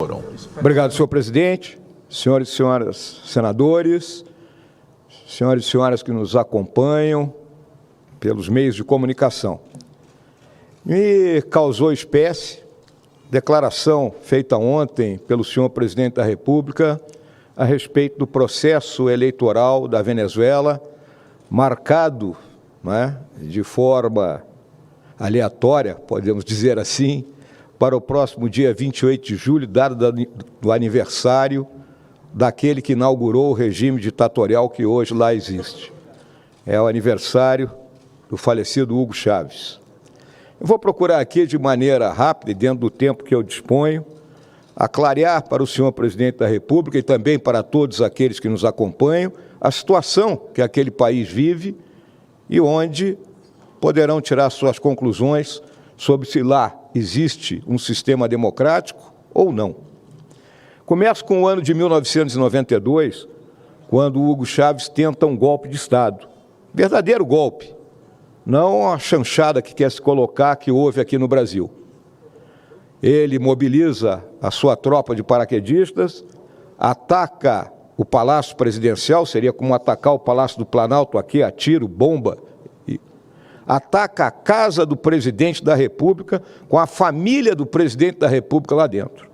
Mourão. Obrigado, senhor presidente, senhores e senhoras senadores, senhores e senhoras que nos acompanham pelos meios de comunicação. Me causou espécie declaração feita ontem pelo senhor presidente da República a respeito do processo eleitoral da Venezuela, marcado, de forma aleatória, podemos dizer assim, para o próximo dia 28 de julho, data do aniversário daquele que inaugurou o regime ditatorial que hoje lá existe. É o aniversário do falecido Hugo Chávez. Eu vou procurar aqui, de maneira rápida e dentro do tempo que eu disponho, aclarear para o senhor presidente da República e também para todos aqueles que nos acompanham a situação que aquele país vive e onde poderão tirar suas conclusões sobre se lá existe um sistema democrático ou não. Começo com o ano de 1992, quando Hugo Chávez tenta um golpe de Estado. Verdadeiro golpe, não a chanchada que quer se colocar que houve aqui no Brasil. Ele mobiliza a sua tropa de paraquedistas, ataca o Palácio Presidencial, seria como atacar o Palácio do Planalto aqui, a tiro, bomba, ataca a casa do presidente da República com a família do presidente da República lá dentro.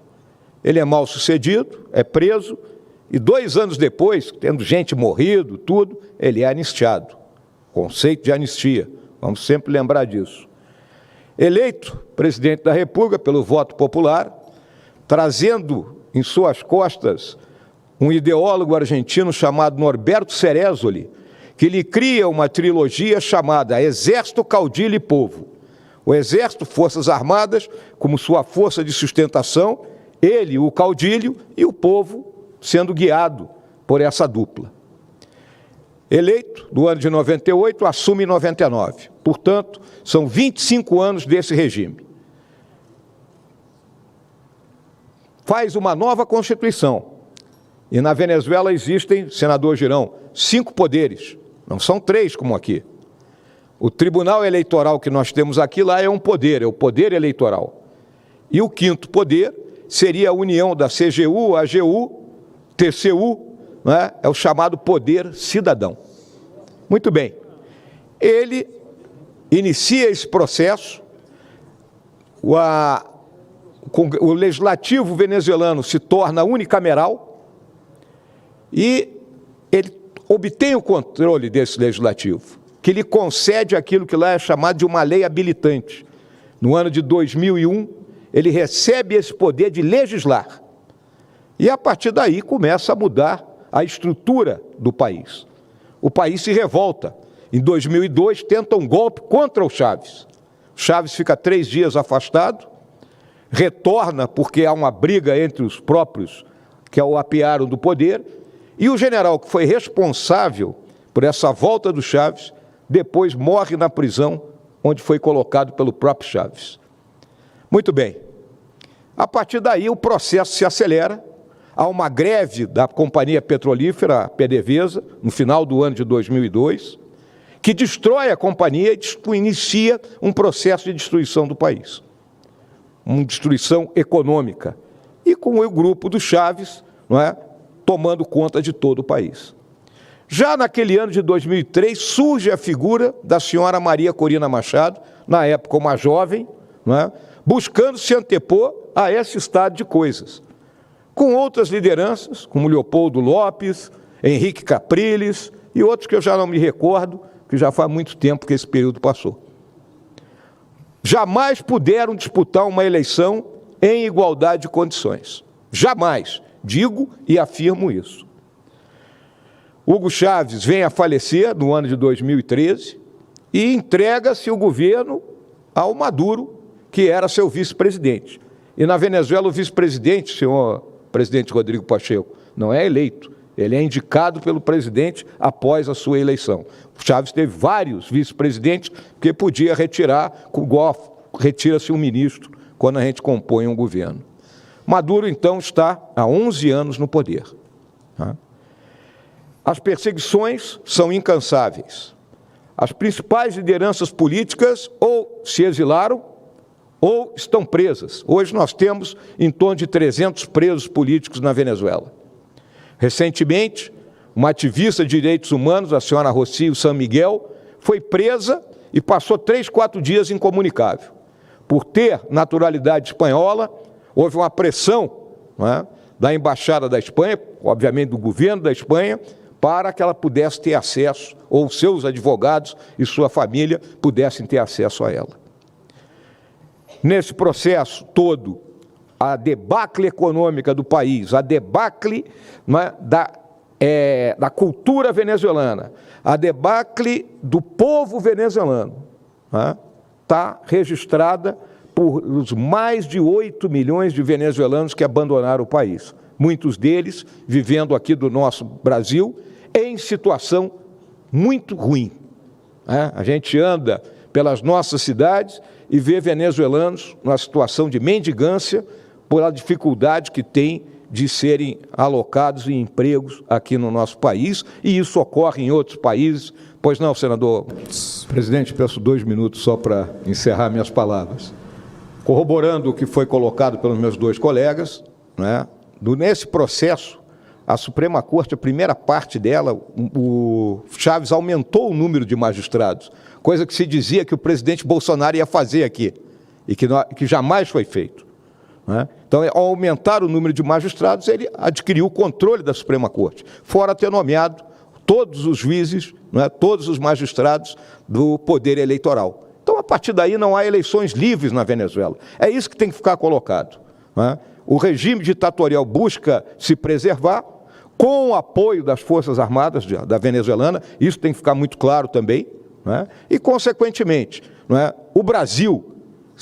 Ele é mal sucedido, é preso e 2 anos depois, tendo gente morrido, tudo, ele é anistiado. Conceito de anistia, vamos sempre lembrar disso. Eleito presidente da República pelo voto popular, trazendo em suas costas um ideólogo argentino chamado Norberto Cerezoli, que lhe cria uma trilogia chamada Exército, Caudilho e Povo. O Exército, Forças Armadas, como sua força de sustentação, ele, o caudilho, e o povo sendo guiado por essa dupla. Eleito no ano de 98, assume em 99. Portanto, são 25 anos desse regime. Faz uma nova Constituição. E na Venezuela existem, senador Girão, 5 poderes. Não são 3 como aqui. O Tribunal Eleitoral que nós temos aqui lá é um poder, é o poder eleitoral. E o 5º poder seria a união da CGU, AGU, TCU, é o chamado poder cidadão. Muito bem. Ele inicia esse processo, o legislativo venezuelano se torna unicameral e ele obtém o controle desse legislativo, que lhe concede aquilo que lá é chamado de uma lei habilitante. No ano de 2001, ele recebe esse poder de legislar. E, a partir daí, começa a mudar a estrutura do país. O país se revolta. Em 2002, tenta um golpe contra o Chávez. O Chávez fica 3 dias afastado, retorna porque há uma briga entre os próprios que o apearam do poder, e o general que foi responsável por essa volta do Chávez, depois morre na prisão, onde foi colocado pelo próprio Chávez. Muito bem. A partir daí, o processo se acelera. Há uma greve da companhia petrolífera, PDVSA, no final do ano de 2002, que destrói a companhia e inicia um processo de destruição do país. Uma destruição econômica. E com o grupo do Chávez, tomando conta de todo o país. Já naquele ano de 2003, surge a figura da senhora Maria Corina Machado, na época uma jovem, buscando se antepor a esse estado de coisas. Com outras lideranças, como Leopoldo Lopes, Henrique Capriles e outros que eu já não me recordo, que já faz muito tempo que esse período passou. Jamais puderam disputar uma eleição em igualdade de condições. Jamais. Digo e afirmo isso. Hugo Chávez vem a falecer no ano de 2013 e entrega-se o governo ao Maduro, que era seu vice-presidente. E na Venezuela o vice-presidente, senhor presidente Rodrigo Pacheco, não é eleito, ele é indicado pelo presidente após a sua eleição. O Chávez teve vários vice-presidentes, porque podia retirar, igual retira-se um ministro quando a gente compõe um governo. Maduro, então, está há 11 anos no poder. As perseguições são incansáveis. As principais lideranças políticas ou se exilaram ou estão presas. Hoje nós temos em torno de 300 presos políticos na Venezuela. Recentemente, uma ativista de direitos humanos, a senhora Rocío San Miguel, foi presa e passou 3, 4 dias incomunicável. Por ter naturalidade espanhola, houve uma pressão, não é, da Embaixada da Espanha, obviamente do governo da Espanha, para que ela pudesse ter acesso, ou seus advogados e sua família pudessem ter acesso a ela. Nesse processo todo, a debacle econômica do país, a debacle, não é, da cultura venezuelana, a debacle do povo venezuelano, está registrada por os mais de 8 milhões de venezuelanos que abandonaram o país. Muitos deles vivendo aqui do nosso Brasil em situação muito ruim. A gente anda pelas nossas cidades e vê venezuelanos numa situação de mendigância pela dificuldade que tem de serem alocados em empregos aqui no nosso país, e isso ocorre em outros países. Pois não, senador? Presidente, peço 2 minutos só para encerrar minhas palavras. Corroborando o que foi colocado pelos meus 2 colegas, né, nesse processo, a Suprema Corte, a primeira parte dela, o Chaves aumentou o número de magistrados, coisa que se dizia que o presidente Bolsonaro ia fazer aqui, e que jamais foi feito. Né? Então, ao aumentar o número de magistrados, ele adquiriu o controle da Suprema Corte, fora ter nomeado todos os juízes, né, todos os magistrados do poder eleitoral. Então, a partir daí, não há eleições livres na Venezuela. É isso que tem que ficar colocado. Né? O regime ditatorial busca se preservar com o apoio das Forças Armadas da venezuelana, isso tem que ficar muito claro também, né? E, consequentemente, né, o Brasil,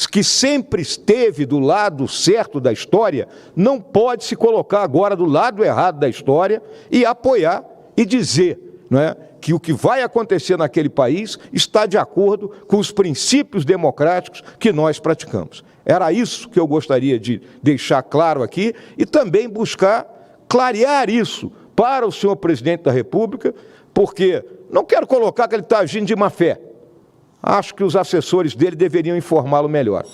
que sempre esteve do lado certo da história, não pode se colocar agora do lado errado da história e apoiar e dizer, né, que o que vai acontecer naquele país está de acordo com os princípios democráticos que nós praticamos. Era isso que eu gostaria de deixar claro aqui e também buscar clarear isso para o senhor presidente da República, porque não quero colocar que ele está agindo de má fé. Acho que os assessores dele deveriam informá-lo melhor.